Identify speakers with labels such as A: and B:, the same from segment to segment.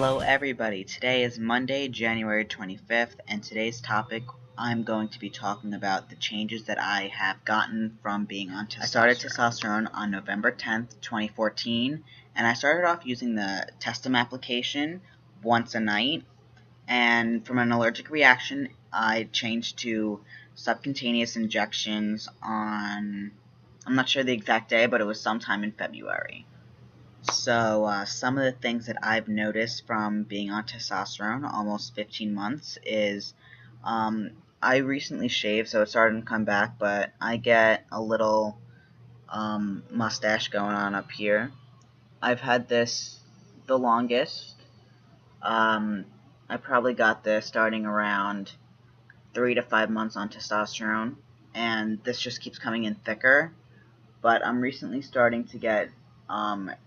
A: Hello everybody, today is Monday, January 25th, and today's topic I'm going to be talking about the changes that I have gotten from being on testosterone. I started testosterone on November 10th, 2014, and I started off using the testim application once a night, and from an allergic reaction, I changed to subcutaneous injections on, I'm not sure the exact day, but it was sometime in February. So some of the things that I've noticed from being on testosterone almost 15 months is I recently shaved, so it's starting to come back, but I get a little mustache going on up here. I've had this the longest. I probably got this starting around 3 to 5 months on testosterone, and this just keeps coming in thicker. But I'm recently starting to get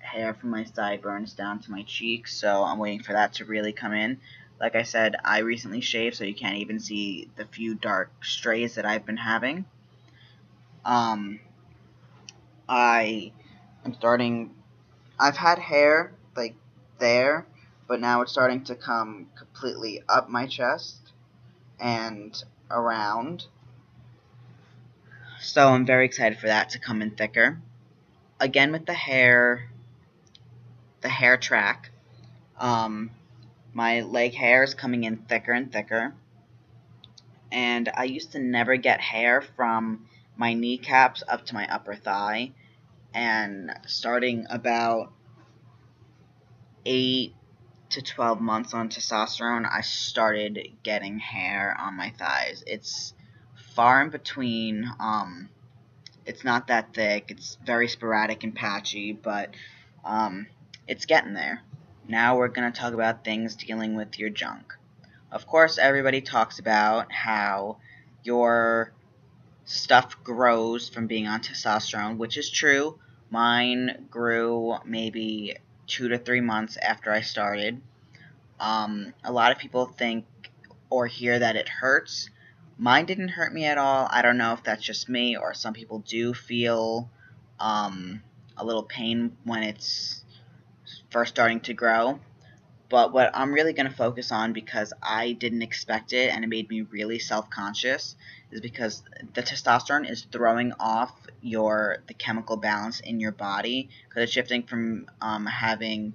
A: hair from my sideburns down to my cheeks, so I'm waiting for that to really come in. Like I said, I recently shaved, so you can't even see the few dark strays that I've been having. I've had hair, like, there, but now it's starting to come completely up my chest and around. So I'm very excited for that to come in thicker. Again, with the hair track, my leg hair is coming in thicker and thicker, and I used to never get hair from my kneecaps up to my upper thigh, and starting about 8 to 12 months on testosterone, I started getting hair on my thighs. It's far in between. It's not that thick. It's very sporadic and patchy, but it's getting there. Now we're going to talk about things dealing with your junk. Of course, everybody talks about how your stuff grows from being on testosterone, which is true. Mine grew maybe 2 to 3 months after I started. A lot of people think or hear that it hurts. Mine didn't hurt me at all. I don't know if that's just me, or some people do feel a little pain when it's first starting to grow. But what I'm really going to focus on, because I didn't expect it and it made me really self-conscious, is because the testosterone is throwing off the chemical balance in your body, because it's shifting from having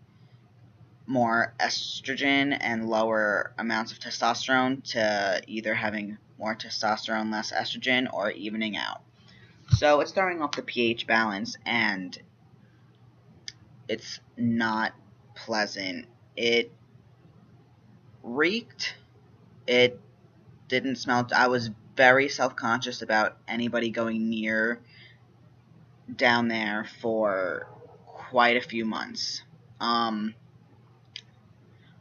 A: more estrogen and lower amounts of testosterone to either having more testosterone, less estrogen, or evening out. So it's throwing off the pH balance, and it's not pleasant. It reeked. It didn't smell. I was very self-conscious about anybody going near down there for quite a few months.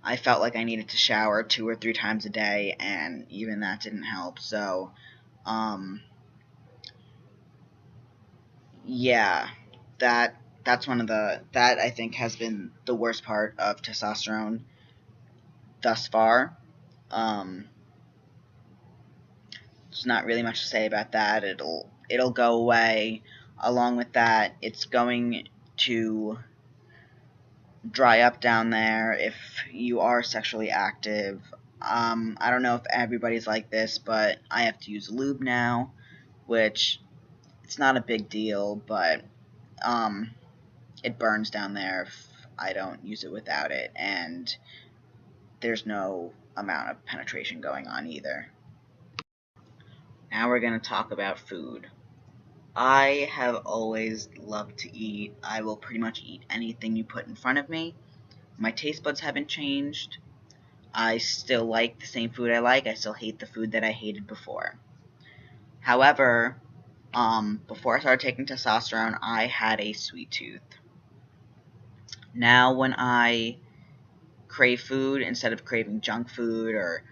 A: I felt like I needed to shower 2 or 3 times a day, and even that didn't help. So, yeah, that's one of that I think has been the worst part of testosterone thus far. There's not really much to say about that. It'll go away. Along with that, it's going to dry up down there if you are sexually active. I don't know if everybody's like this, but I have to use lube now, which it's not a big deal, but it burns down there if I don't use it without it, and there's no amount of penetration going on either. Now we're going to talk about food. I have always loved to eat. I will pretty much eat anything you put in front of me. My taste buds haven't changed. I still like the same food I like. I still hate the food that I hated before. However, before I started taking testosterone, I had a sweet tooth. Now when I crave food, instead of craving junk food or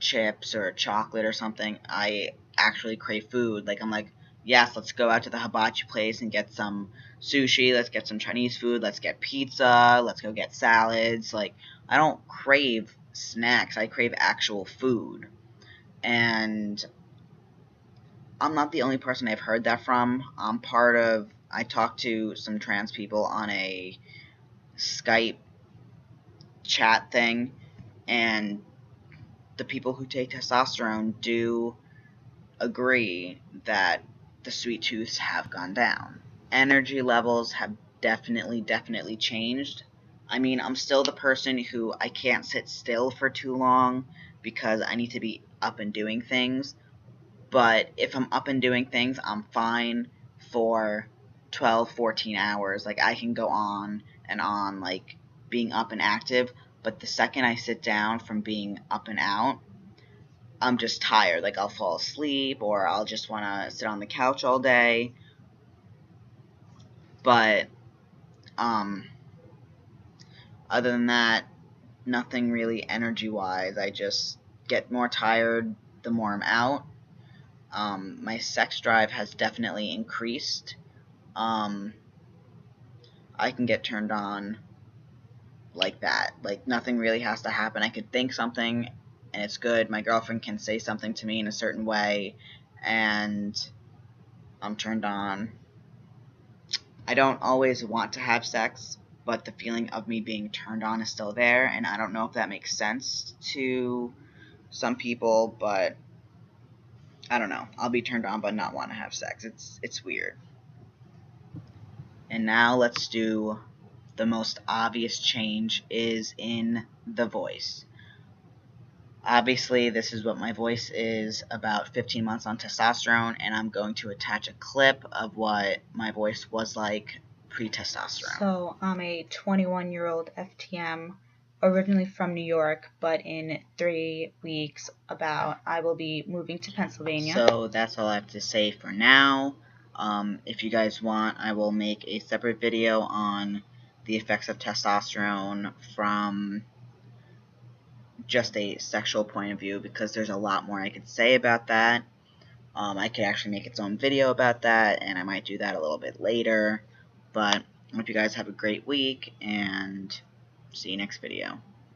A: chips or chocolate or something, I actually crave food. Like, I'm like, yes, let's go out to the hibachi place and get some sushi, let's get some Chinese food, let's get pizza, let's go get salads. Like, I don't crave snacks, I crave actual food. And I'm not the only person I've heard that from. I talked to some trans people on a Skype chat thing, and the people who take testosterone do agree that the sweet tooths have gone down. Energy levels have definitely changed. I mean, I'm still the person who I can't sit still for too long because I need to be up and doing things. But if I'm up and doing things, I'm fine for 12, 14 hours. Like, I can go on and on, like, being up and active. But the second I sit down from being up and out, I'm just tired. Like, I'll fall asleep, or I'll just want to sit on the couch all day. But, other than that, nothing really energy-wise. I just get more tired the more I'm out. My sex drive has definitely increased. I can get turned on like that. Like, nothing really has to happen. I could think something, and it's good. My girlfriend can say something to me in a certain way, and I'm turned on. I don't always want to have sex, but the feeling of me being turned on is still there, and I don't know if that makes sense to some people, but I don't know. I'll be turned on but not want to have sex. It's weird. And now let's do the most obvious change is in the voice. Obviously, this is what my voice is about 15 months on testosterone, and I'm going to attach a clip of what my voice was like pre-testosterone.
B: So I'm a 21-year-old FTM, originally from New York, but in 3 weeks I will be moving to Pennsylvania.
A: So that's all I have to say for now. If you guys want, I will make a separate video on the effects of testosterone from just a sexual point of view, because there's a lot more I could say about that. I could actually make its own video about that, and I might do that a little bit later. But I hope you guys have a great week, and see you next video.